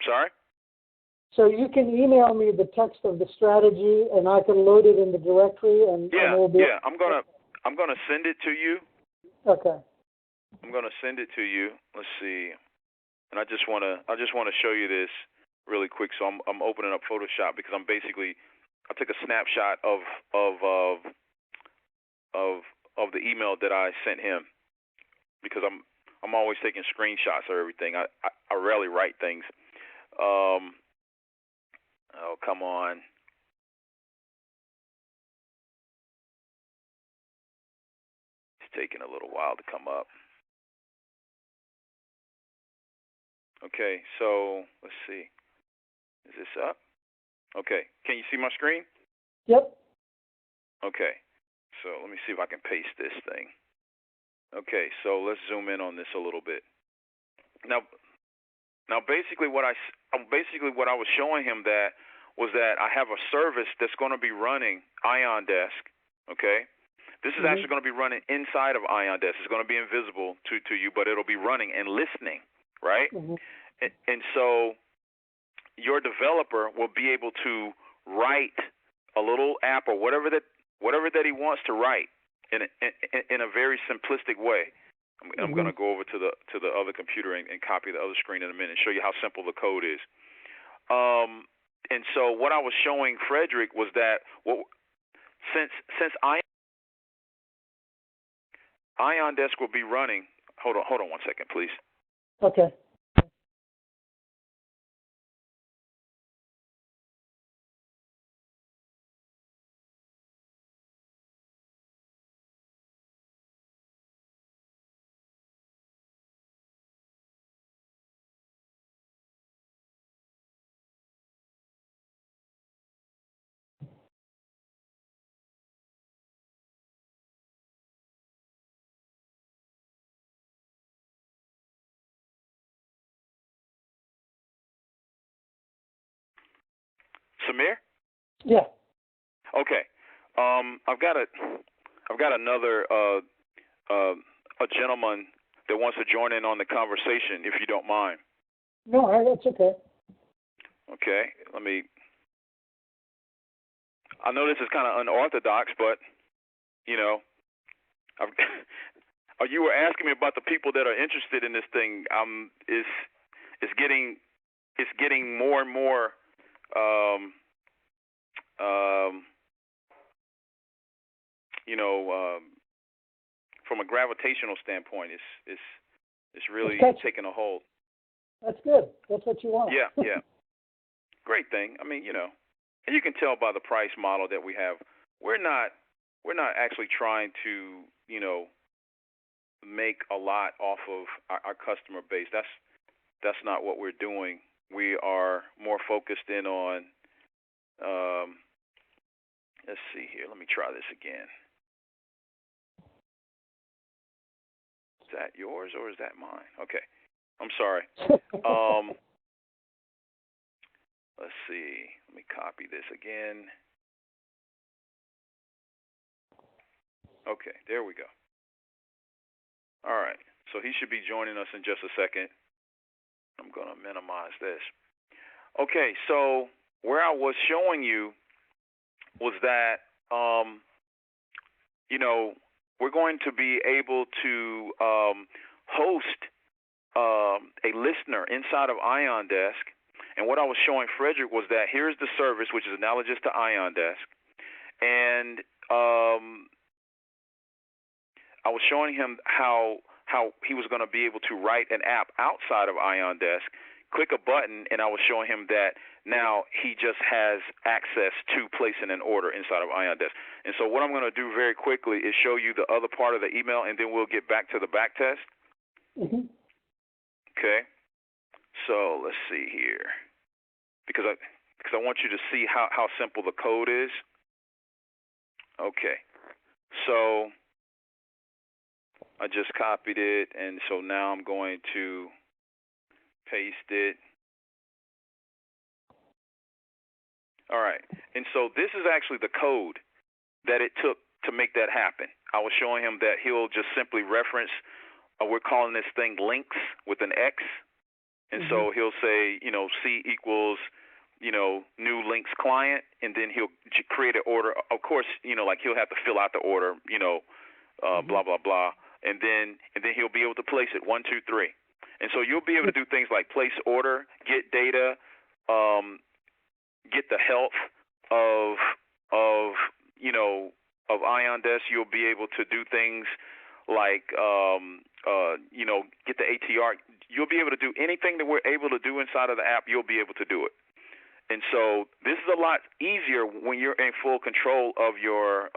Sorry? So you can email me the text of the strategy, and I can load it in the directory, and we'll be. Yeah. I'm gonna send it to you. Okay. I'm gonna send it to you. Let's see. And I just wanna show you this really quick. So I'm opening up Photoshop because I took a snapshot of the email that I sent him because I'm always taking screenshots of everything. I rarely write things. Oh, come on. It's taking a little while to come up. Okay, so let's see. Is this up? Okay. Can you see my screen? Yep. Okay. So let me see if I can paste this thing. Okay, so let's zoom in on this a little bit. Now basically what I was showing him was that I have a service that's going to be running ionDESK, okay? This is actually going to be running inside of ionDESK. It's going to be invisible to you, but it'll be running and listening, right? And so your developer will be able to write a little app or whatever that he wants to write in a very simplistic way. I'm going to go over to the other computer and copy the other screen in a minute and show you how simple the code is. And so what I was showing Frederick was that since ionDESK will be running. Hold on 1 second, please. Okay. Samir? Yeah. Okay. I've got another a gentleman that wants to join in on the conversation, if you don't mind. No, that's okay. Okay. I know this is kind of unorthodox, but you were asking me about the people that are interested in this thing. It's getting more and more. From a gravitational standpoint, it's really taking a hold. That's good. That's what you want. Yeah. Great thing. I mean, and you can tell by the price model that we have, we're not actually trying to, make a lot off of our customer base. That's not what we're doing. We are more focused in on. Let's see here. Let me try this again. Is that yours or is that mine? Okay. I'm sorry. Let's see. Let me copy this again. Okay, there we go. All right. So he should be joining us in just a second. I'm going to minimize this. Okay, so where I was showing you was that, we're going to be able to host a listener inside of ionDESK. And what I was showing Frederick was that here's the service, which is analogous to ionDESK. And I was showing him how he was going to be able to write an app outside of ionDESK, click a button, and I was showing him that now he just has access to placing an order inside of ionDESK. And so what I'm going to do very quickly is show you the other part of the email, and then we'll get back to the backtest. Okay. So let's see here, because I want you to see how simple the code is. Okay. So I just copied it, and so now I'm going to paste it. All right. And so this is actually the code that it took to make that happen. I was showing him that he'll just simply reference, we're calling this thing Linx with an X. And so he'll say, C equals, new Linx client, and then he'll create an order. Of course, like he'll have to fill out the order, blah, blah, blah. And then he'll be able to place it 1, 2, 3. And so you'll be able to do things like place order, get data, get the health of ionDESK. You'll be able to do things like get the ATR. You'll be able to do anything that we're able to do inside of the app. You'll be able to do it. And so this is a lot easier when you're in full control of your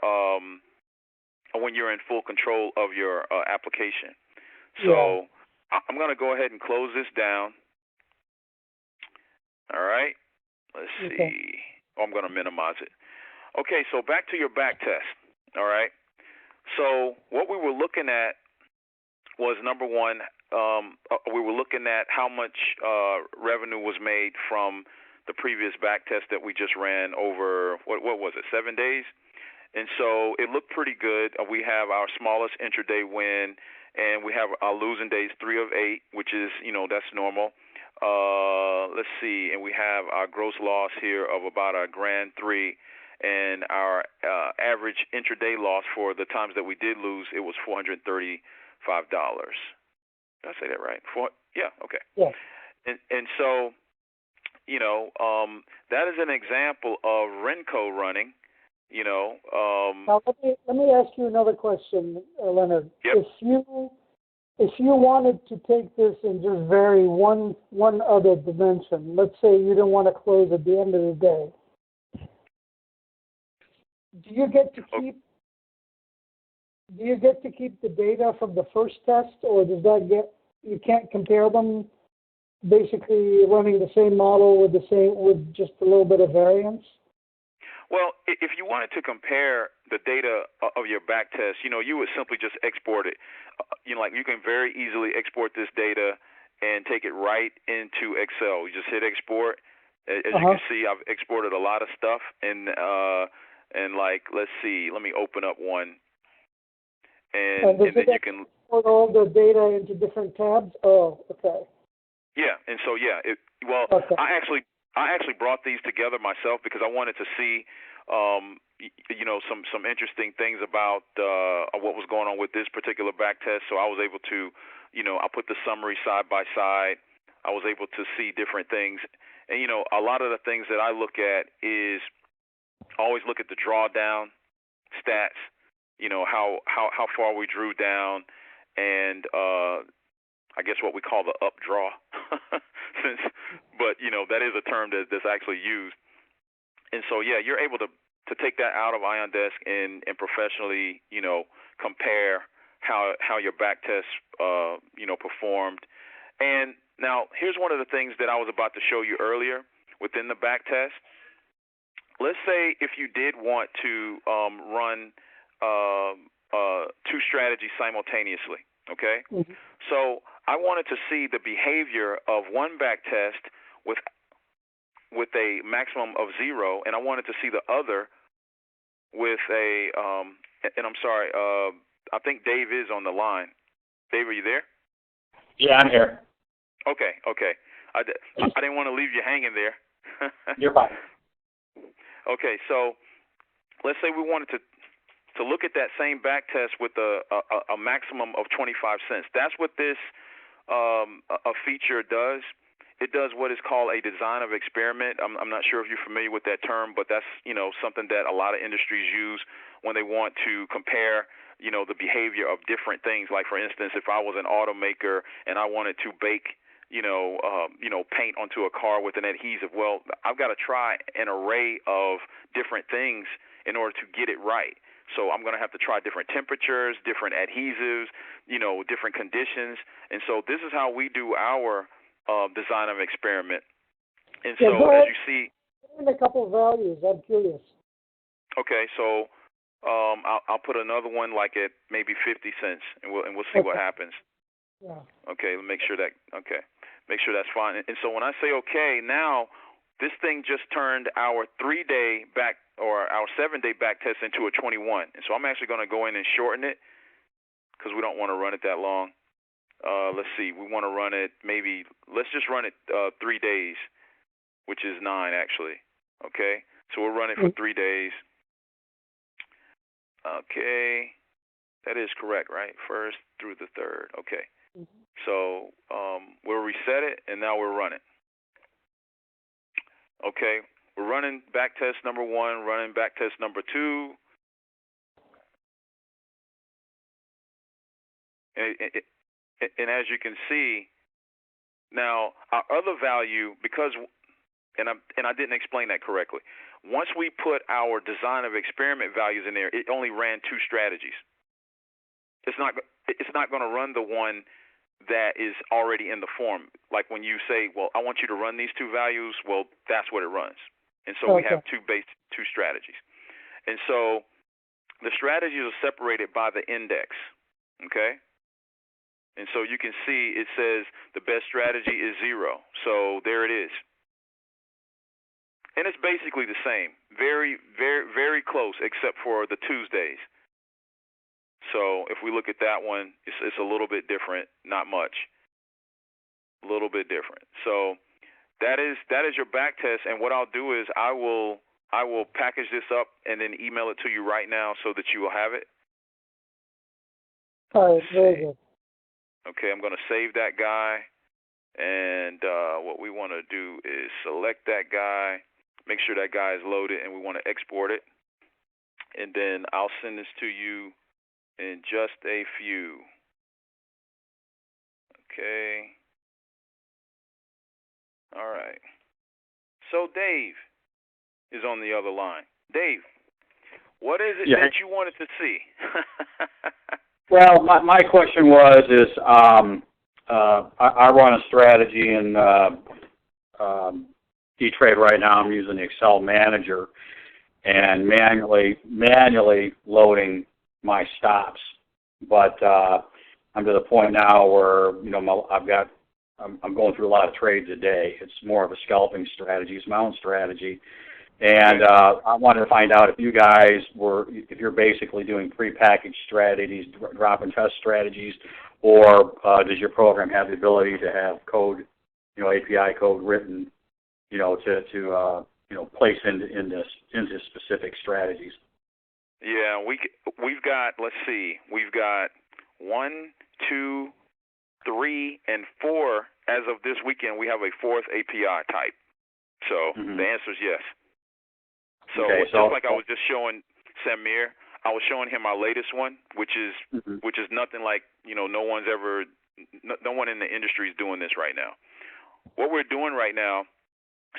application. So I'm going to go ahead and close this down. All right. Let's see. Oh, I'm going to minimize it. Okay, so back to your back test. All right. So what we were looking at was, number one, we were looking at how much revenue was made from the previous back test that we just ran over, what was it, 7 days? And so it looked pretty good. We have our smallest intraday win, and we have our losing days 3 of 8, which is, that's normal. Let's see, and we have our gross loss here of about $1,300, and our average intraday loss for the times that we did lose, it was $435. Did I say that right? Okay. Yeah. And so, that is an example of Renko running. Now let me ask you another question, Leonard. Yep. If you wanted to take this and just vary one other dimension, let's say you don't want to close at the end of the day, do you get to keep the data from the first test, or does that you can't compare them? Basically, running the same model with just a little bit of variance. Well, if you wanted to compare the data of your back test, you would simply just export it. Like you can very easily export this data and take it right into Excel. You just hit export. As you can see, I've exported a lot of stuff, and like, let's see, let me open up one, and then you can export all the data into different tabs. Oh, okay. Yeah, and so I actually brought these together myself because I wanted to see, some interesting things about what was going on with this particular back test. So I was able to, I put the summary side by side. I was able to see different things, and a lot of the things that I look at is always look at the drawdown stats. How far we drew down, and I guess what we call the up draw, but that is a term that's actually used. And so you're able to take that out of ionDESK and professionally compare how your back test performed. And now here's one of the things that I was about to show you earlier within the back test. Let's say if you did want to run 2 strategies simultaneously. Okay, so I wanted to see the behavior of one back test with a maximum of 0, and I wanted to see the other with a and I'm sorry, I think Dave is on the line. Dave, are you there? Yeah, I'm here. Okay. I didn't want to leave you hanging there. You're fine. Okay, so let's say we wanted to look at that same back test with a maximum of 25 cents. That's what this a feature does. It does what is called a design of experiment. I'm not sure if you're familiar with that term, but that's something that a lot of industries use when they want to compare the behavior of different things. Like, for instance, if I was an automaker and I wanted to bake paint onto a car with an adhesive, well, I've got to try an array of different things in order to get it right. So I'm going to have to try different temperatures, different adhesives, different conditions. And so this is how we do our design of experiment. And so as you see, a couple of values. I'm curious. Okay, so I'll put another one like at maybe 50 cents, and we'll see what happens. Yeah. Okay, make sure that's fine. And so when I say okay, now this thing just turned our 3-day back or our 7-day back test into a 21. And so I'm actually going to go in and shorten it because we don't want to run it that long. let's see, we want to run it maybe, let's just run it 3 days, which is 9 actually. Okay, so we'll run it for 3 days. Okay, that is correct, right? 1st through the 3rd. Okay, so we'll reset it, and now we'll run it. Okay, we're running backtest number 1, running backtest number 2. And as you can see, now our other value, because, and I didn't explain that correctly. Once we put our design of experiment values in there, it only ran 2 strategies. It's not going to run the one that is already in the form. Like when you say, well, I want you to run these 2 values, well, that's what it runs. And so we have 2 strategies. And so the strategies are separated by the index, okay? And so you can see it says the best strategy is 0. So there it is. And it's basically the same. Very, very, very close except for the Tuesdays. So if we look at that one, it's a little bit different, not much. A little bit different. So that is your back test, and what I'll do is I will package this up and then email it to you right now so that you will have it. All right, very good. Okay, I'm going to save that guy, and what we want to do is select that guy, make sure that guy is loaded, and we want to export it. And then I'll send this to you in just a few. Okay. All right. So Dave is on the other line. Dave, what is it that you wanted to see? Well, my question is I run a strategy in E-Trade right now. I'm using the Excel manager and manually loading my stops, but I'm to the point now where I'm going through a lot of trades a day. It's more of a scalping strategy. It's my own strategy, and I wanted to find out if you're basically doing prepackaged strategies, drop and test strategies, or does your program have the ability to have code, API code written, to place into specific strategies? Yeah, we've got, let's see, we've got 1, 2, 3, and 4. As of this weekend, we have a 4th API type. So the answer is yes. So just like I was just showing Samir, I was showing him our latest one, which is nothing like, no one in the industry is doing this right now. What we're doing right now,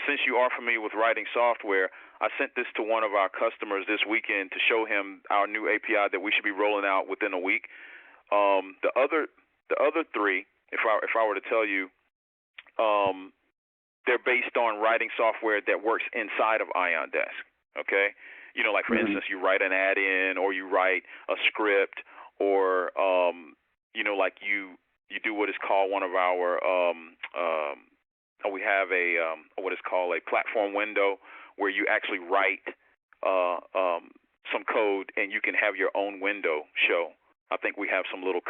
since you are familiar with writing software, I sent this to one of our customers this weekend to show him our new API that we should be rolling out within a week. The other 3, if I were to tell you, they're based on writing software that works inside of ionDESK. Okay, like for instance, you write an add-in, or you write a script, or like you do what is called one of our we have what is called a platform window, where you actually write some code and you can have your own window show. I think we have some little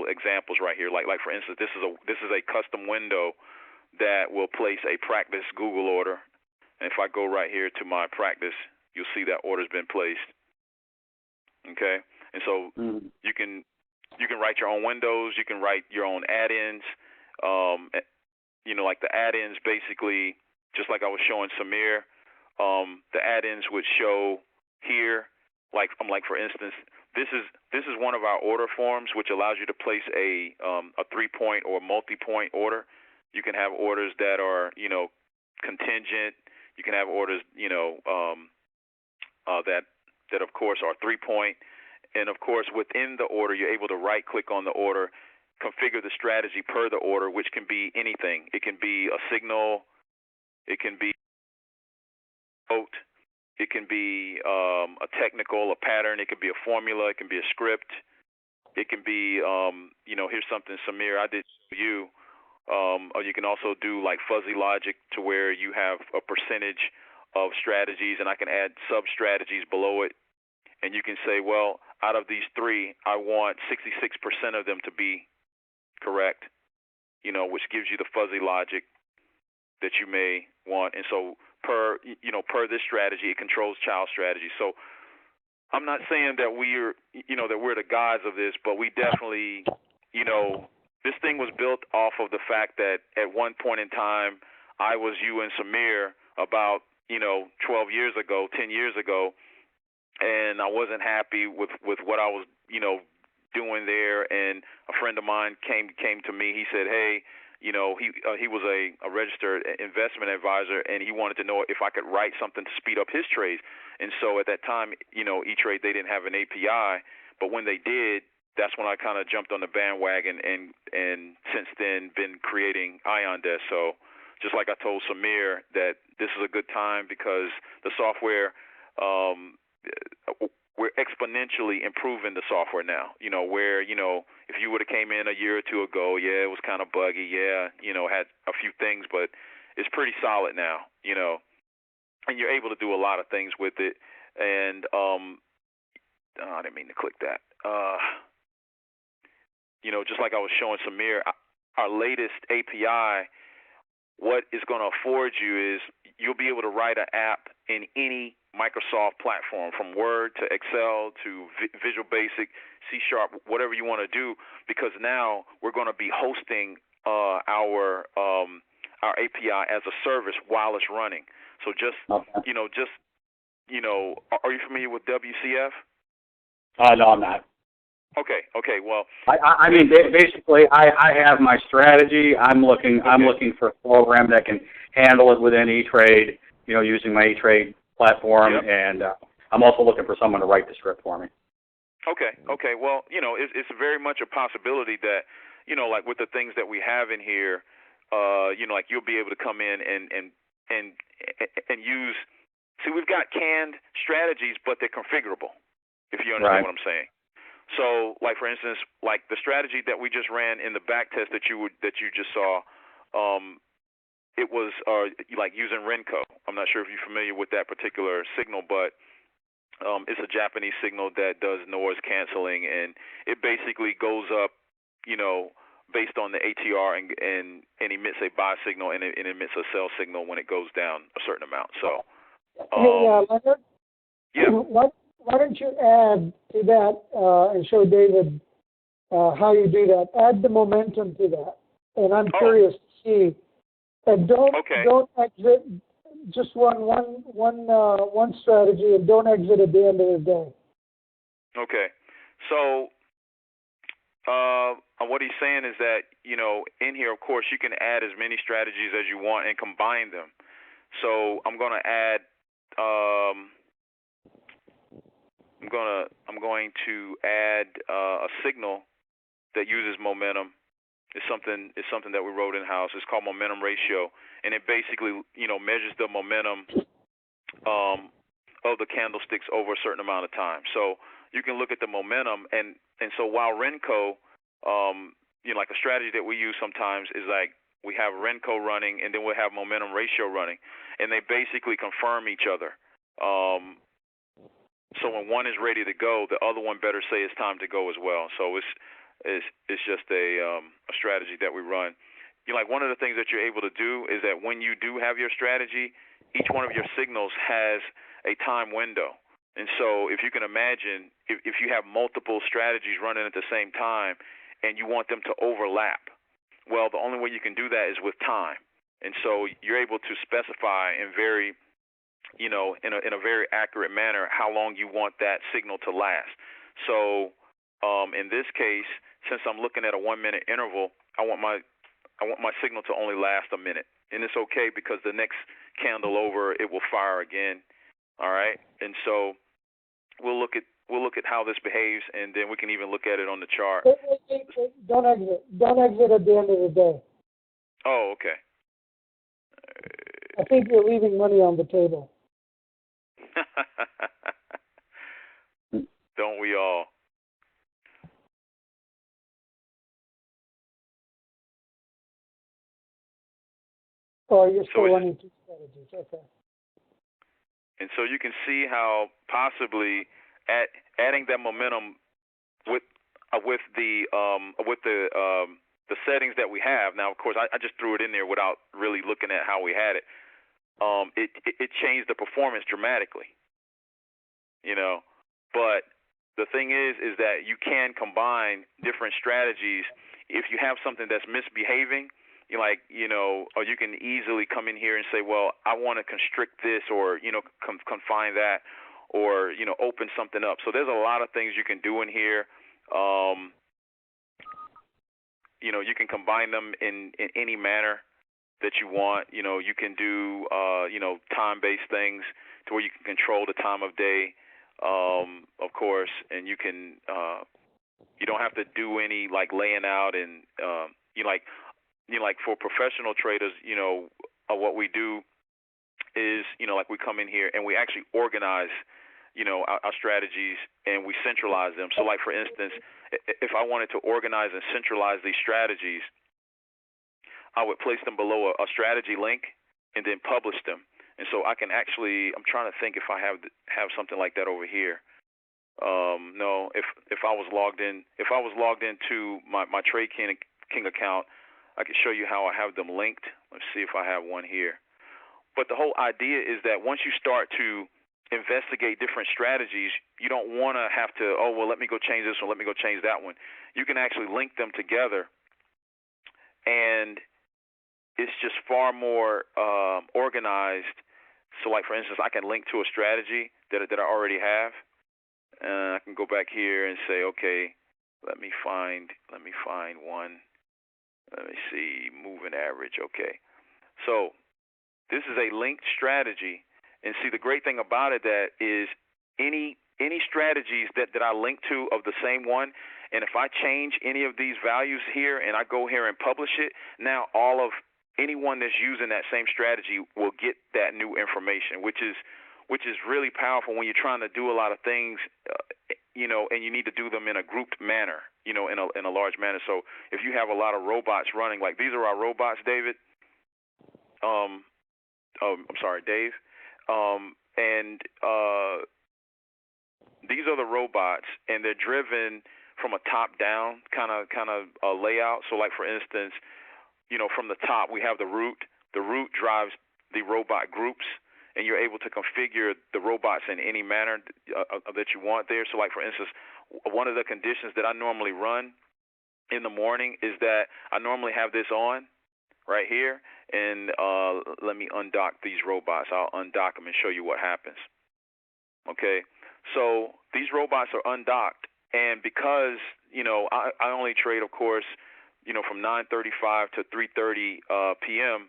examples right here. Like for instance, this is a custom window that will place a practice Google order. And if I go right here to my practice, you'll see that order's been placed. Okay, and so you can write your own windows. You can write your own add-ins. Like the add-ins, basically, just like I was showing Samir, the add-ins would show here. Like for instance, this is one of our order forms, which allows you to place a 3-point or multi-point order. You can have orders that are contingent. You can have orders that of course are 3-point, and of course within the order you're able to right-click on the order, configure the strategy per the order, which can be anything. It can be a signal, it can be vote, it can be a technical, a pattern, it can be a formula, it can be a script, it can be here's something, Samir, I did for you. Or you can also do like fuzzy logic, to where you have a percentage of strategies, and I can add sub-strategies below it. And you can say, well, out of these 3, I want 66% of them to be correct, which gives you the fuzzy logic that you may want. And so per this strategy, it controls child strategy. So I'm not saying that we're the gods of this, but we definitely, this thing was built off of the fact that at one point in time, I was you and Samir about, 12 years ago, 10 years ago, and I wasn't happy with what I was, doing there. And a friend of mine came to me. He said, hey, he was a registered investment advisor, and he wanted to know if I could write something to speed up his trades. And so at that time, E-Trade, they didn't have an API, but when they did, that's when I kind of jumped on the bandwagon, and since then been creating ionDESK. So just like I told Samir that this is a good time because the software, we're exponentially improving the software now. Where, if you would have came in a year or two ago, yeah, it was kind of buggy, yeah, had a few things, but it's pretty solid now, and you're able to do a lot of things with it. And I didn't mean to click that. Just like I was showing Samir, our latest API, what it's going to afford you is you'll be able to write an app in any Microsoft platform, from Word to Excel to Visual Basic, C#, whatever you want to do, because now we're going to be hosting our API as a service while it's running. So are you familiar with WCF? No, I'm not. Okay. Well, I mean, basically, I have my strategy. I'm looking for a program that can handle it within E-Trade, using my E-Trade platform, yep. And I'm also looking for someone to write the script for me. Okay. Well, it's very much a possibility that, like with the things that we have in here, like you'll be able to come in and use. See, we've got canned strategies, but they're configurable, if you understand Right. what I'm saying. So, like for instance, like the strategy that we just ran in the back test that you just saw, it was like using Renko. I'm not sure if you're familiar with that particular signal, but it's a Japanese signal that does noise canceling, and it basically goes up, based on the ATR and emits a buy signal, and it emits a sell signal when it goes down a certain amount. So, Leonard? yeah. Why don't you add to that and show David how you do that? Add the momentum to that, and I'm curious to see. And don't exit. Just run one strategy, and don't exit at the end of the day. Okay. So, what he's saying is that in here, of course, you can add as many strategies as you want and combine them. So I'm going to add. I'm going to add a signal that uses momentum. It's something that we wrote in house. It's called momentum ratio, and it basically measures the momentum of the candlesticks over a certain amount of time. So you can look at the momentum, and so while Renko, like a strategy that we use sometimes is like we have Renko running, and then we'll have momentum ratio running, and they basically confirm each other. So when one is ready to go, the other one better say it's time to go as well. So it's just a strategy that we run. Like one of the things that you're able to do is that when you do have your strategy, each one of your signals has a time window. And so if you can imagine, if you have multiple strategies running at the same time and you want them to overlap, well, the only way you can do that is with time. And so you're able to specify in very in a very accurate manner how long you want that signal to last. So in this case, since I'm looking at a 1 minute interval, I want my signal to only last a minute, and it's okay because the next candle over it will fire again. All right, and so we'll look at how this behaves, and then we can even look at it on the chart. Wait. Don't exit. Don't exit at the end of the day. Oh, okay. I think you're leaving money on the table. Don't we all? Oh, you're still running two strategies. Okay. And so you can see how possibly adding that momentum with the the settings that we have. Now, of course, I just threw it in there without really looking at how we had it. It changed the performance dramatically, you know. But the thing is that you can combine different strategies. If you have something that's misbehaving, or you can easily come in here and say, well, I want to constrict this, or, confine that, or, open something up. So there's a lot of things you can do in here. You can combine them in any manner that you want. You can do, time-based things to where you can control the time of day, of course, and you can, you don't have to do any laying out and, for professional traders, what we do is, we come in here and we actually organize, our strategies, and we centralize them. So for instance, if I wanted to organize and centralize these strategies, I would place them below a strategy link and then publish them. And so I can actually, I'm trying to think if I have something like that over here. No, if I was logged into my Trade King account, I can show you how I have them linked. Let's see if I have one here. But the whole idea is that once you start to investigate different strategies, you don't want to have to, let me go change this one, let me go change that one. You can actually link them together, and it's just far more organized. So, for instance, I can link to a strategy that I already have. I can go back here and say, okay, let me find one. Let me see, moving average. Okay, so this is a linked strategy, and see the great thing about it that is any strategies that I link to of the same one, and if I change any of these values here and I go here and publish it, now anyone that's using that same strategy will get that new information, which is really powerful when you're trying to do a lot of things, and you need to do them in a grouped manner, in a large manner. So if you have a lot of robots running, like these are our robots, David. I'm sorry, Dave. These are the robots, and they're driven from a top-down kind of layout. So, for instance, from the top we have the root. The root drives the robot groups, and you're able to configure the robots in any manner that you want there. So, for instance, one of the conditions that I normally run in the morning is that I normally have this on right here, and let me undock these robots. I'll undock them and show you what happens. Okay, so these robots are undocked, and because I only trade, of course, from 9:35 to 3:30 p.m.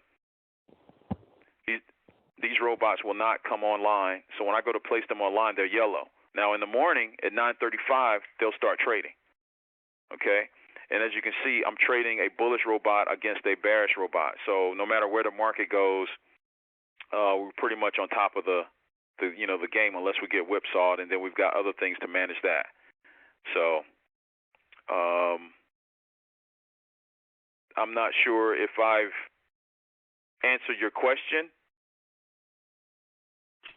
These robots will not come online. So when I go to place them online, they're yellow. Now in the morning at 9:35, they'll start trading. Okay. And as you can see, I'm trading a bullish robot against a bearish robot. So no matter where the market goes, we're pretty much on top of the game, unless we get whipsawed, and then we've got other things to manage that. So I'm not sure if I've answered your question.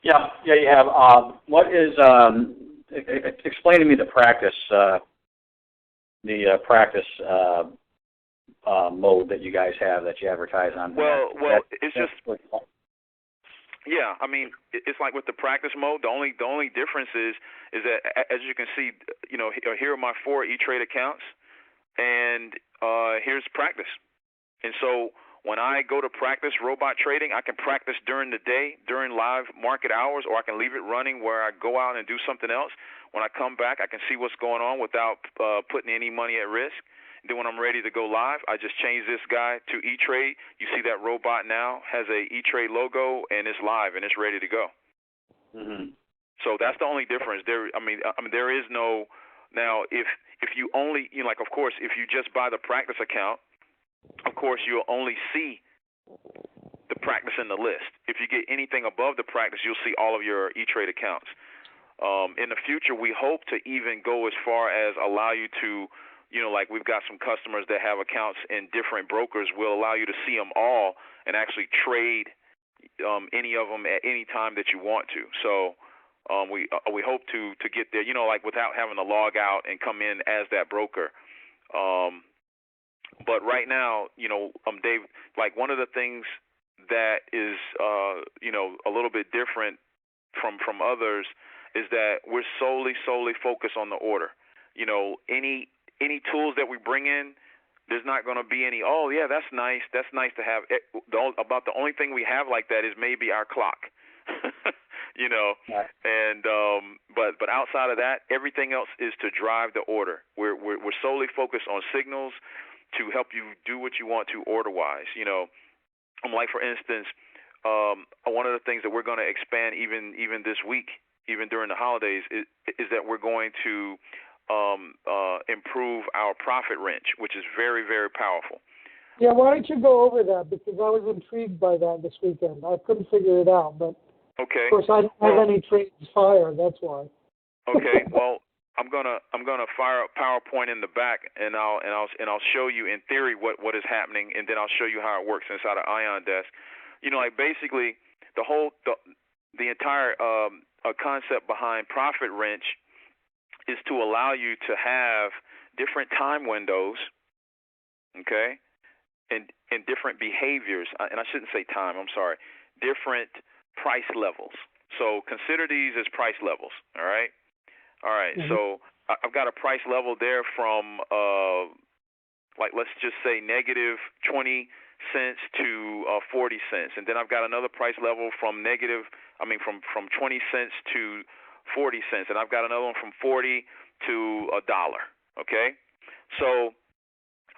Yeah, you have. What is? Explain to me the practice. Mode that you guys have that you advertise on. Well, it's just. Yeah, I mean, it's like with the practice mode. The only difference is that, as you can see, here are my 4 E-Trade accounts, and here's practice. And so when I go to practice robot trading, I can practice during the day, during live market hours, or I can leave it running where I go out and do something else. When I come back, I can see what's going on without putting any money at risk. And then when I'm ready to go live, I just change this guy to E-Trade. You see that robot now has a E-Trade logo, and it's live, and it's ready to go. Mm-hmm. So that's the only difference. There is no. Now, if you only, of course, if you just buy the practice account, of course, you'll only see the practice in the list. If you get anything above the practice, you'll see all of your E-Trade accounts. In the future, we hope to even go as far as allow you to, we've got some customers that have accounts in different brokers. We'll allow you to see them all and actually trade any of them at any time that you want to. So we hope to get there, without having to log out and come in as that broker. But right now, Dave, like one of the things that is, a little bit different from others is that we're solely focused on the order. Any tools that we bring in, there's not going to be any. Oh yeah, that's nice to have. About the only thing we have like that is maybe our clock. Right. And but outside of that, everything else is to drive the order. We're solely focused on signals to help you do what you want to order wise. Like for instance, one of the things that we're going to expand even this week, even during the holidays, is that we're going to improve our profit wrench, which is very, very powerful. Yeah, why don't you go over that, because I was intrigued by that this weekend. I couldn't figure it out, but okay. Of course I don't have any trades fired. That's why. Okay. Well, I'm gonna fire up PowerPoint in the back, and I'll show you in theory what is happening, and then I'll show you how it works inside of ionDESK. Like basically the entire concept behind profit wrench is to allow you to have different time windows, okay, and different behaviors. And I shouldn't say time. I'm sorry. Different price levels. So consider these as price levels. All right. Mm-hmm. So I've got a price level there from let's just say negative 20 cents to 40 cents, and then I've got another price level from from 20 cents to 40 cents, and I've got another one from 40 to $1. Okay, so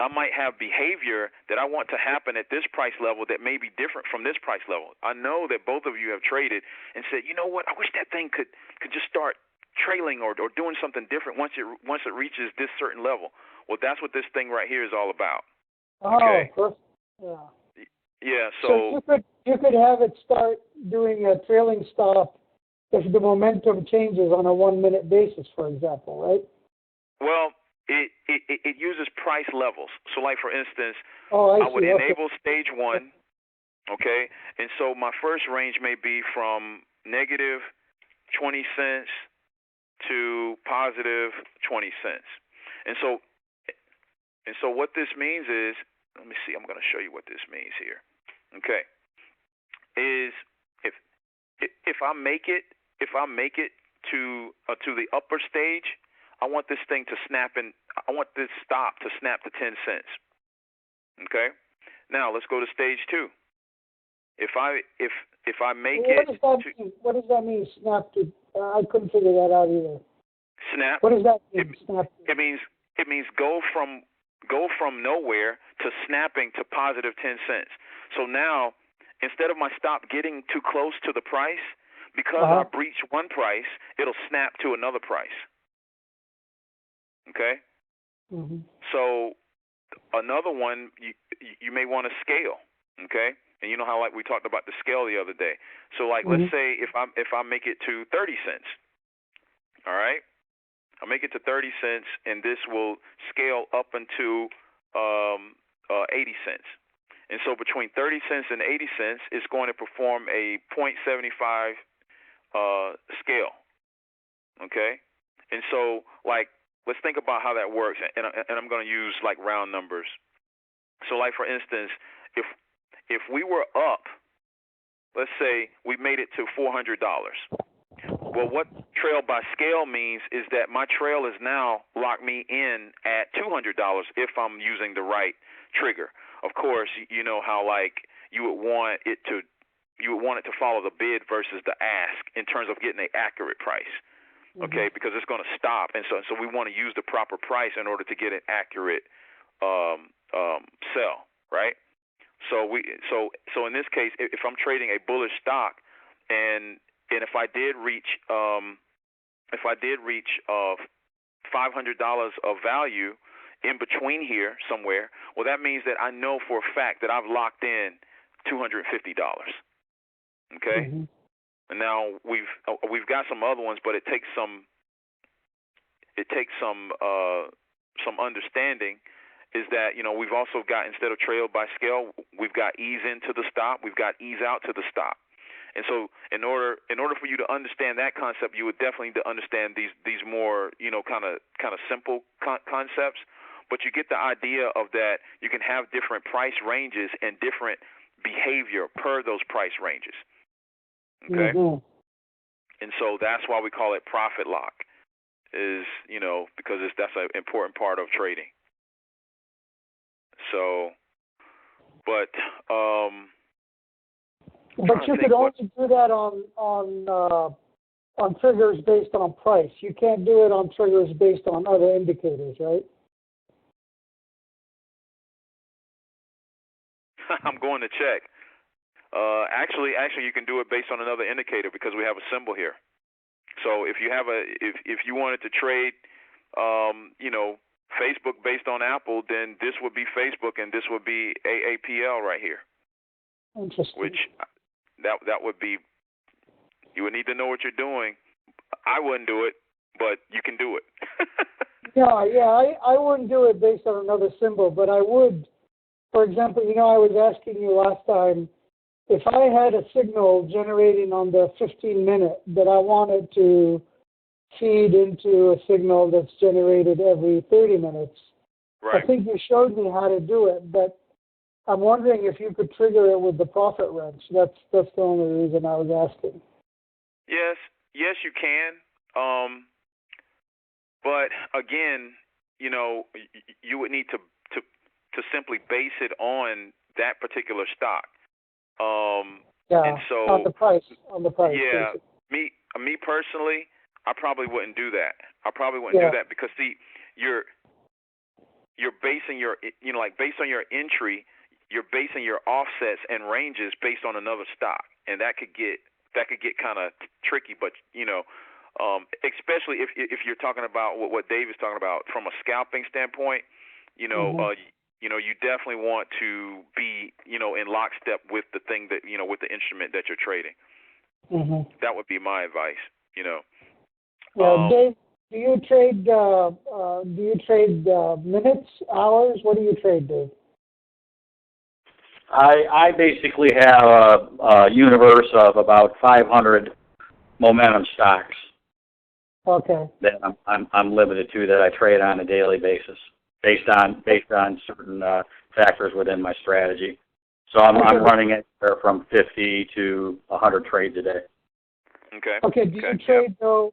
I might have behavior that I want to happen at this price level that may be different from this price level. I know that both of you have traded and said, you know what, I wish that thing could just start trailing or doing something different once it reaches this certain level. Well, that's what this thing right here is all about. Okay? Oh, yeah. Yeah. So you could have it start doing a trailing stop if the momentum changes on a 1 minute basis, for example, right? Well, it uses price levels. So, like for instance, I would see. enable stage 1. Okay, and so my first range may be from negative 20 cents to positive 20 cents. And so what this means is, let me see, I'm going to show you what this means here. Okay. Is if I make it to the upper stage, I want this thing to snap I want this stop to snap to 10 cents. Okay? Now, let's go to stage 2. If I make what does that mean, snap to? I couldn't figure that out either. Snap. What does that mean, snap to? It means go from nowhere to snapping to positive 10 cents. So now, instead of my stop getting too close to the price, because I breached one price, it'll snap to another price. Okay? Mm-hmm. So another one, you may want to scale. Okay? And you know how we talked about the scale the other day. So let's say if I make it to 30 cents, all right? I'll make it to 30 cents, and this will scale up into 80 cents. And so between 30 cents and 80 cents, it's going to perform a 0.75 scale. Okay? And so let's think about how that works, and I'm going to use round numbers. So for instance, if we were up, let's say we made it to $400. Well, what trail by scale means is that my trail is now locked me in at $200 if I'm using the right trigger. Of course, you know how you would want it to follow the bid versus the ask in terms of getting an accurate price. Okay, because it's going to stop, and so we want to use the proper price in order to get an accurate sell, right? So in this case, if I'm trading a bullish stock, and if I did reach $500 of value in between here somewhere, well, that means that I know for a fact that I've locked in $250. Okay. Mm-hmm. And now we've got some other ones, but it takes some understanding. Is that we've also got, instead of trail by scale, we've got ease into the stop, we've got ease out to the stop. And so in order for you to understand that concept, you would definitely need to understand these more kind of simple concepts. but you get the idea of that you can have different price ranges and different behavior per those price ranges. Okay? Mm-hmm. And so that's why we call it profit lock, is, because that's an important part of trading. So, but you could only do that on triggers based on price. You can't do it on triggers based on other indicators, right? I'm going to check. Actually, you can do it based on another indicator because we have a symbol here. So if you have if you wanted to trade, Facebook based on Apple, then this would be Facebook and this would be AAPL right here. Interesting. Which that would be. You would need to know what you're doing. I wouldn't do it, but you can do it. I wouldn't do it based on another symbol, but I would. For example, I was asking you last time, if I had a signal generating on the 15-minute that I wanted to feed into a signal that's generated every 30 minutes, right. I think you showed me how to do it, but I'm wondering if you could trigger it with the profit wrench. That's the only reason I was asking. Yes, you can. But again, you would need to simply base it on that particular stock. And so on the price. Yeah, basically. me personally, I probably wouldn't do that. I probably wouldn't do that because see, you're basing your based on your entry, you're basing your offsets and ranges based on another stock, and that could get kind of tricky. But especially if you're talking about what Dave is talking about from a scalping standpoint, you definitely want to be in lockstep with the thing that with the instrument that you're trading. Mm-hmm. That would be my advice. Dave, do you trade minutes, hours? What do you trade, Dave? I basically have a universe of about 500 momentum stocks. Okay. That I'm limited to, that I trade on a daily basis, based on certain factors within my strategy. So I'm running it from 50 to 100 trades a day. Okay. Okay. Do you trade though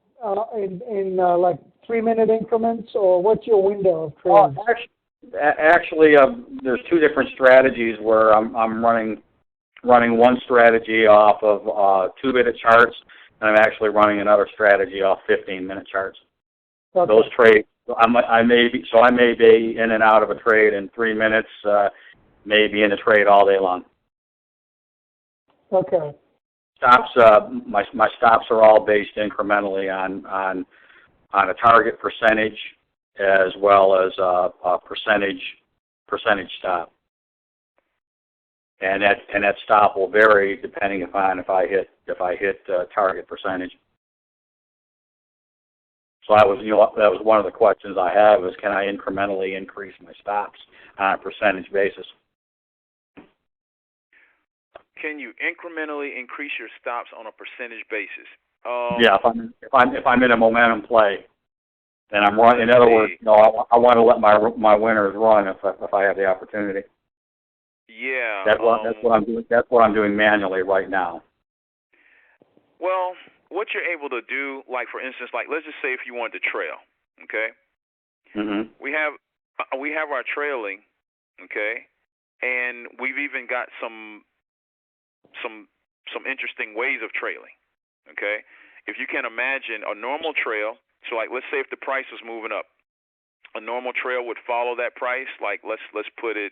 in like 3-minute increments, or what's your window of trades? Actually, there's two different strategies where I'm running one strategy off of 2-minute charts, and I'm actually running another strategy off 15-minute charts. Okay. Those trades, I may be in and out of a trade in 3 minutes, maybe in a trade all day long. Okay. Stops, my stops are all based incrementally on a target percentage as well as a percentage stop, and that stop will vary depending upon if I hit target percentage. So that was one of the questions I have, is can I incrementally increase my stops on a percentage basis? Can you incrementally increase your stops on a percentage basis? Yeah, if I'm in a momentum play, then I'm running. In other words, I want to let my winners run if I have the opportunity. Yeah. That's what I'm doing. That's what I'm doing manually right now. Well, what you're able to do, like for instance, like let's just say if you wanted to trail, okay? Mm-hmm. We have our trailing, okay, and we've even got some interesting ways of trailing, okay? If you can imagine a normal trail, so like let's say if the price was moving up, a normal trail would follow that price. Like let's put it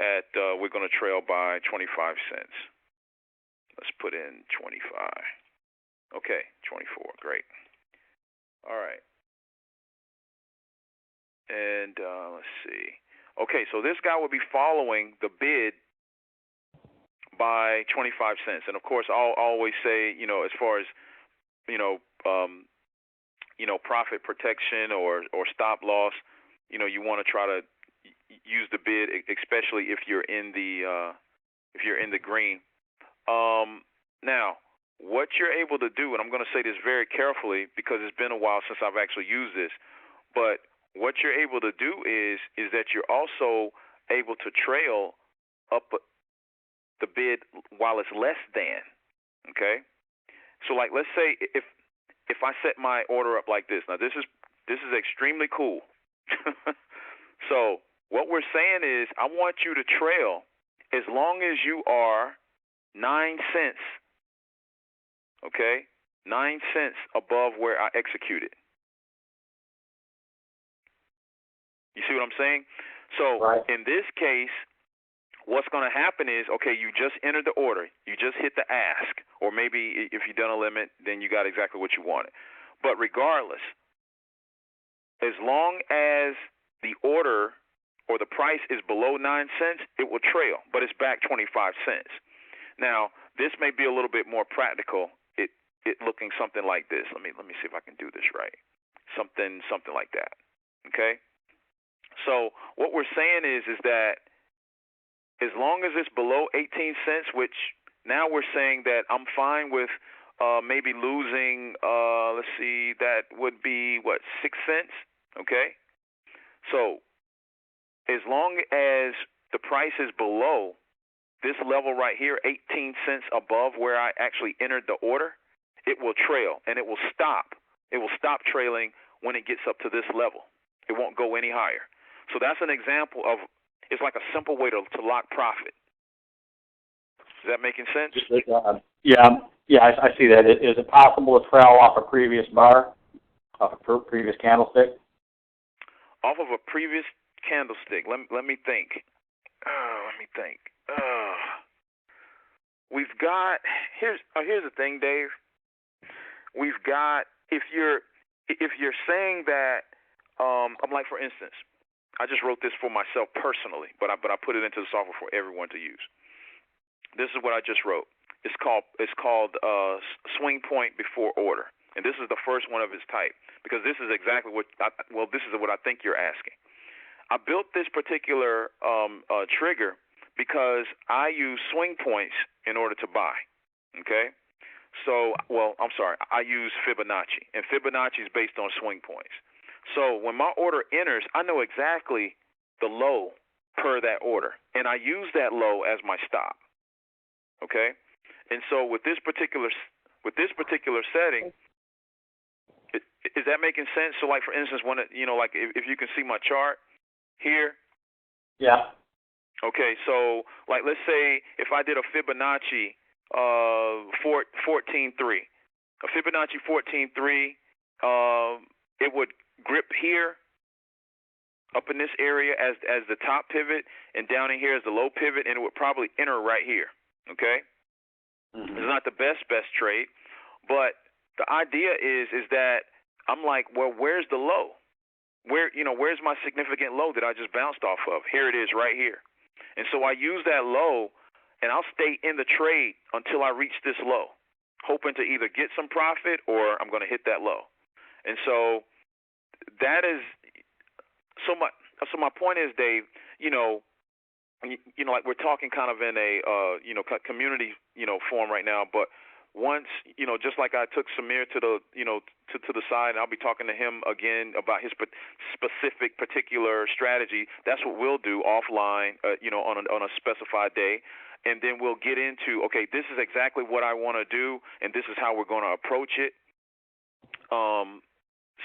at we're going to trail by 25 cents. Let's put in 25. Okay, 24. Great. All right. And let's see. Okay, so this guy would be following the bid by 25 cents. And of course, I'll always say, as far as, profit protection or stop loss, you want to try to use the bid, especially if you're in the green. Now, what you're able to do, and I'm going to say this very carefully because it's been a while since I've actually used this, but what you're able to do is that you're also able to trail up the bid while it's less than. Okay? So like let's say if I set my order up like this. Now this is extremely cool. So what we're saying is I want you to trail as long as you are 9 cents, okay? 9 cents above where I executed. You see what I'm saying? So right. In this case, what's going to happen is, okay, you just entered the order. You just hit the ask. Or maybe if you've done a limit, then you got exactly what you wanted. But regardless, as long as the order or the price is below 9 cents, it will trail, but it's back 25 cents. Now, this may be a little bit more practical. It looking something like this. Let me see if I can do this right. Something like that. Okay? So what we're saying is that as long as it's below 18 cents, which now we're saying that I'm fine with maybe losing, let's see, that would be, 6 cents? Okay? So as long as the price is below this level right here, 18 cents above where I actually entered the order, it will trail, and it will stop. It will stop trailing when it gets up to this level. It won't go any higher. So that's an example of, it's like a simple way to lock profit. Is that making sense? Yeah, I see that. Is it possible to trail off a previous bar, off a previous candlestick? Off of a previous candlestick. Let me think. We've got here's the thing, Dave. We've got if you're saying that I'm like, for instance, I just wrote this for myself personally, but I put it into the software for everyone to use. This is what I just wrote. It's called swing point before order, and this is the first one of its type because this is exactly this is what I think you're asking. I built this particular trigger because I use swing points in order to buy. Okay, so I'm sorry, I use Fibonacci, and Fibonacci is based on swing points. So when my order enters, I know exactly the low per that order, and I use that low as my stop. Okay, and so with this particular setting, is that making sense? So like for instance, when like if you can see my chart here. Yeah. Okay, so like let's say if I did a Fibonacci 14.3, a Fibonacci 14.3, it would grip here up in this area as the top pivot, and down in here as the low pivot, and it would probably enter right here. Okay, It's not the best trade, but the idea is that I'm like, well, where's the low? Where's my significant low that I just bounced off of? Here it is right here. And so I use that low, and I'll stay in the trade until I reach this low, hoping to either get some profit or I'm going to hit that low. And so that is so my point is, Dave, like we're talking kind of in a community form right now, but once, just like I took Samir to the, to the side, and I'll be talking to him again about his specific particular strategy. That's what we'll do offline, on a specified day. And then we'll get into, okay, this is exactly what I want to do, and this is how we're going to approach it.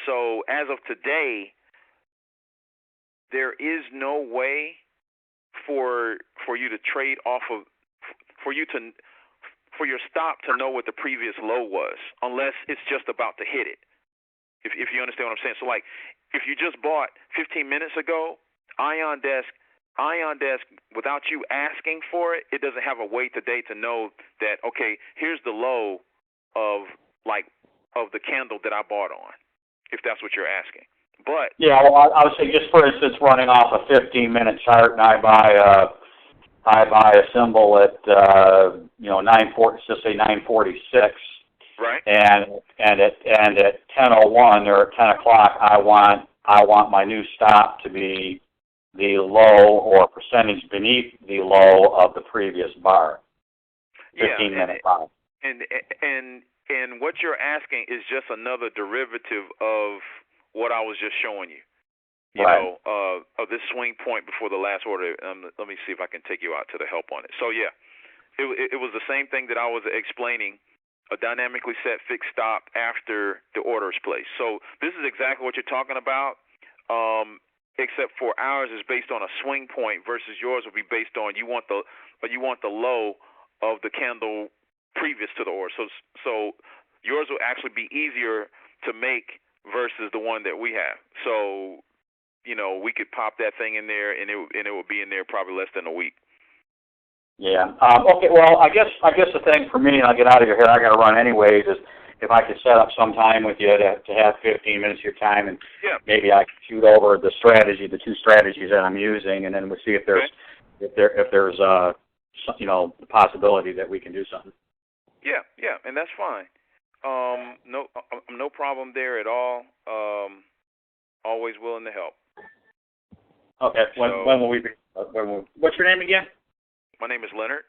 So as of today, there is no way for you to trade off of, for your stop to know what the previous low was, unless it's just about to hit it. If you understand what I'm saying. So like, if you just bought 15 minutes ago, ionDESK, without you asking for it, it doesn't have a way today to know that, okay, here's the low of the candle that I bought on, if that's what you're asking. But yeah, well, I would say just for instance, running off a 15-minute chart, and I buy a symbol at 9:40, just say 9:46, right, and at 10:01 or at 10 o'clock, I want my new stop to be the low or percentage beneath the low of the previous bar. 15-minute bar. And what you're asking is just another derivative of what I was just showing you. Of this swing point before the last order. Let me see if I can take you out to the help on it. So yeah, it was the same thing that I was explaining. A dynamically set fixed stop after the order is placed. So this is exactly what you're talking about, except for ours is based on a swing point versus yours will be based on you want the low of the candle previous to the order. So yours will actually be easier to make versus the one that we have. So we could pop that thing in there and it would be in there probably less than a week. Yeah. Okay. Well, I guess the thing for me, and I'll get out of your hair. I got to run anyways. Is if I could set up some time with you to have 15 minutes of your time, and maybe I could shoot over the two strategies that I'm using, and then we'll see if there's the possibility that we can do something. Yeah, and that's fine. No problem there at all. Always willing to help. Okay. When will we be? What's your name again? My name is Leonard.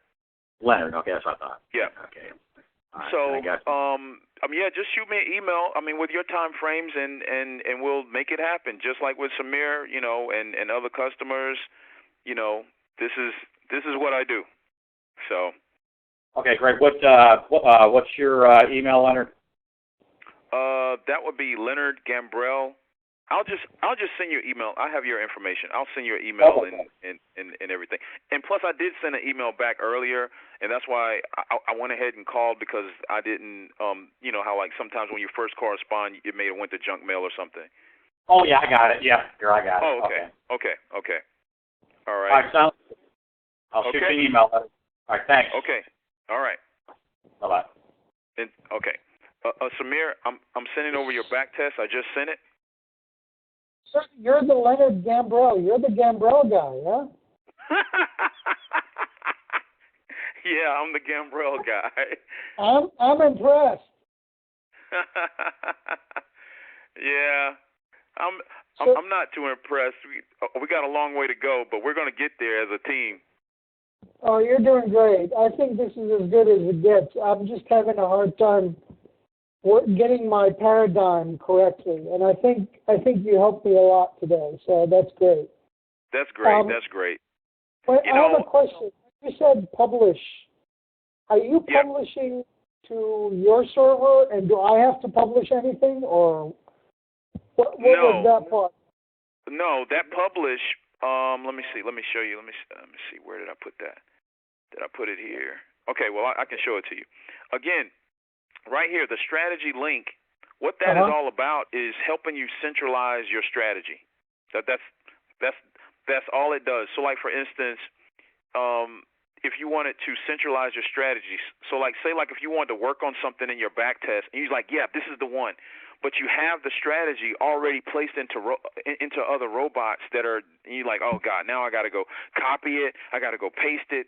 Leonard, okay, that's what I thought. Yeah. Okay. Right, so, just shoot me an email, with your time frames, and we'll make it happen, just like with Samir, and other customers, this is what I do. So. Okay, great. What's your email, Leonard? That would be Leonard Gambrell. I'll just send you an email. I have your information. I'll send you an email and everything. And plus, I did send an email back earlier, and that's why I went ahead and called because I didn't, how like sometimes when you first correspond, it may have went to junk mail or something. Oh yeah, I got it. Yeah, here I got it. Oh, okay. All right. All right, so I'll shoot you an email. All right, thanks. Okay. All right. Bye bye. Okay. Samir, I'm sending over your back test. I just sent it. Sir, you're the Leonard Gambrell. You're the Gambrell guy, yeah? Yeah, I'm the Gambrell guy. I'm impressed. Yeah, I'm not too impressed. We got a long way to go, but we're going to get there as a team. Oh, you're doing great. I think this is as good as it gets. I'm just having a hard time getting my paradigm correctly, and I think you helped me a lot today. So that's great. That's great. That's great. I have a question. You said publish. Are you publishing to your server, and do I have to publish anything, or what was that part? No, that publish. Let me see. Let me show you. Let me see. Where did I put that? Did I put it here? Okay. Well, I can show it to you. Again. Right here, the strategy link, what that is all about is helping you centralize your strategy. That's all it does. So, like, for instance, if you wanted to centralize your strategies, so, like, say, like, if you wanted to work on something in your back test, and you're like, yeah, this is the one, but you have the strategy already placed into other robots that are, and you're like, oh, God, now I got to go copy it, I got to go paste it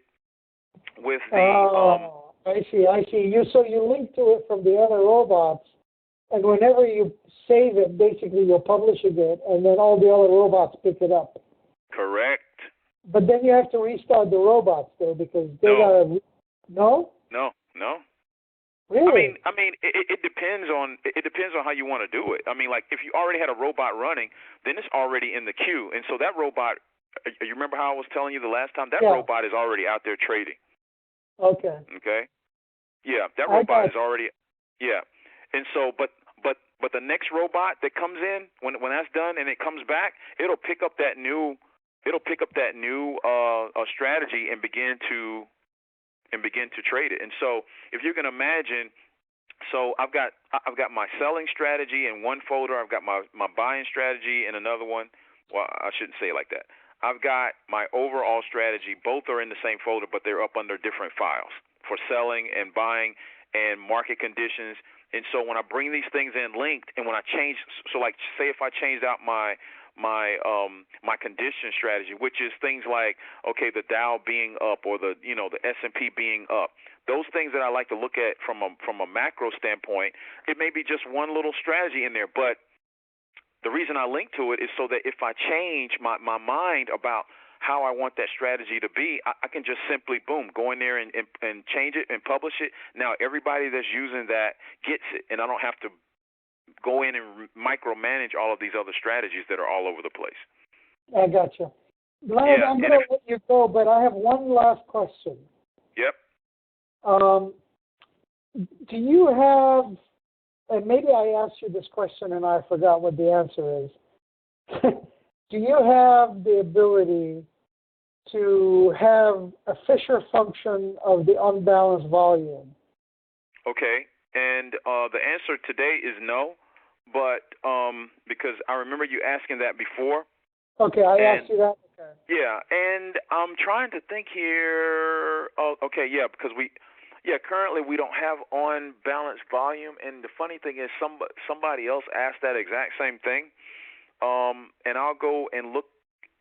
with the I see. So you link to it from the other robots, and whenever you save it, basically you're publishing it, and then all the other robots pick it up. Correct. But then you have to restart the robots, though, because they gotta. No. Really? I mean, it depends on how you want to do it. I mean, like if you already had a robot running, then it's already in the queue, and so that robot. You remember how I was telling you the last time? That robot is already out there trading. Okay. Yeah, that robot is already. Yeah, and so, but the next robot that comes in when that's done and it comes back, it'll pick up that new strategy and begin to trade it. And so, if you can imagine, so I've got my selling strategy in one folder. I've got my buying strategy in another one. Well, I shouldn't say it like that. I've got my overall strategy. Both are in the same folder, but they're up under different files for selling and buying and market conditions. And so when I bring these things in linked, and when I change, so like say if I changed out my condition strategy, which is things like, okay, the Dow being up or the S&P being up, those things that I like to look at from a macro standpoint, it may be just one little strategy in there, but the reason I link to it is so that if I change my mind about how I want that strategy to be, I can just simply, boom, go in there and change it and publish it. Now everybody that's using that gets it, and I don't have to go in and micromanage all of these other strategies that are all over the place. I gotcha. Leonard, I'm going to let you go, but I have one last question. Yep. Do you have, and maybe I asked you this question and I forgot what the answer is. Do you have the ability to have a Fisher function of the unbalanced volume? Okay, and the answer today is no, but because I remember you asking that before. Okay, I asked you that. Okay. Yeah, and I'm trying to think here. Oh, okay, yeah, because currently we don't have unbalanced volume, and the funny thing is somebody else asked that exact same thing, and I'll go and look.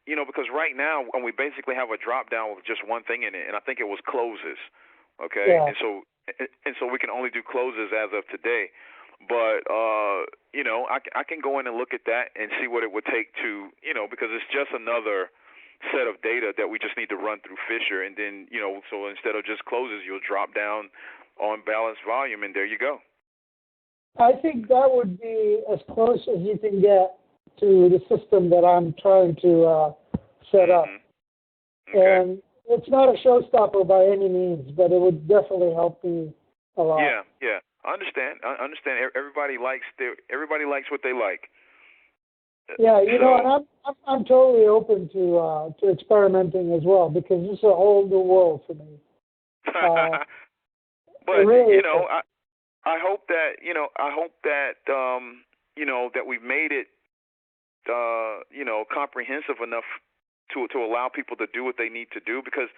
Because right now, we basically have a drop down with just one thing in it, and I think it was closes. Okay, yeah. and so we can only do closes as of today. But I can go in and look at that and see what it would take to, because it's just another set of data that we just need to run through Fisher, and then so instead of just closes, you'll drop down on balanced volume, and there you go. I think that would be as close as you can get to the system that I'm trying to set up. Okay. And it's not a showstopper by any means, but it would definitely help me a lot. Yeah. I understand. Everybody likes what they like. Yeah, and I'm totally open to experimenting as well, because this is a whole new world for me. But really I hope that that we've made it comprehensive enough to allow people to do what they need to do, because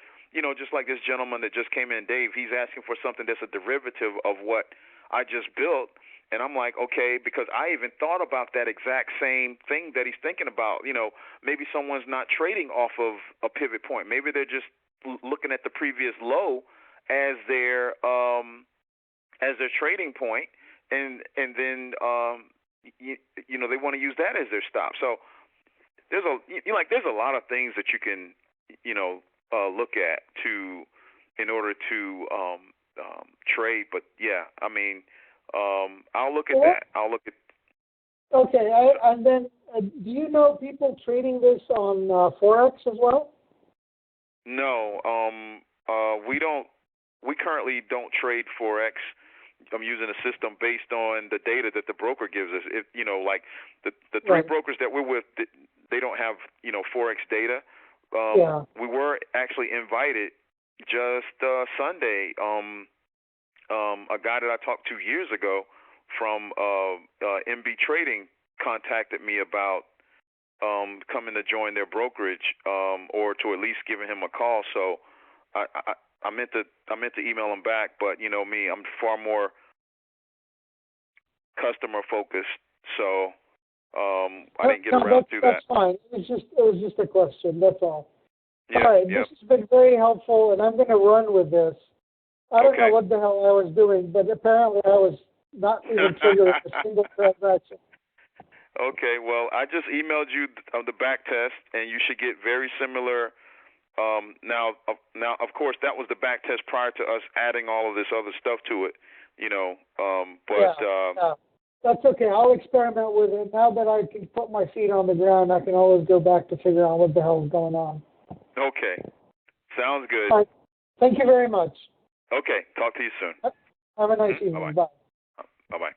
just like this gentleman that just came in, Dave, he's asking for something that's a derivative of what I just built, and I'm like, okay, because I even thought about that exact same thing that he's thinking about. Maybe someone's not trading off of a pivot point. Maybe they're just looking at the previous low as their trading point, and then they want to use that as their stop. So there's a lot of things that you can look at in order to trade. But yeah, I mean, I'll look at that. I'll look at. Okay, and then do you know people trading this on Forex as well? No, we don't. We currently don't trade Forex. I'm using a system based on the data that the broker gives us. If like the three brokers that we're with, they don't have Forex data. We were actually invited just Sunday. A guy that I talked to years ago from MB Trading contacted me about coming to join their brokerage, or to at least giving him a call. So I meant to email him back, but me, I'm far more customer focused, so I didn't get around to that. That's fine. It was just a question. That's all. Yeah, all right. This has been very helpful, and I'm going to run with this. I don't know what the hell I was doing, but apparently I was not even triggering a single transaction. Okay, well, I just emailed you the back test, and you should get very similar. Now, of course, that was the back test prior to us adding all of this other stuff to it, But that's okay. I'll experiment with it. Now that I can put my feet on the ground, I can always go back to figure out what the hell is going on. Okay, sounds good. All right. Thank you very much. Okay, talk to you soon. Have a nice evening. Bye-bye. Bye. Bye-bye.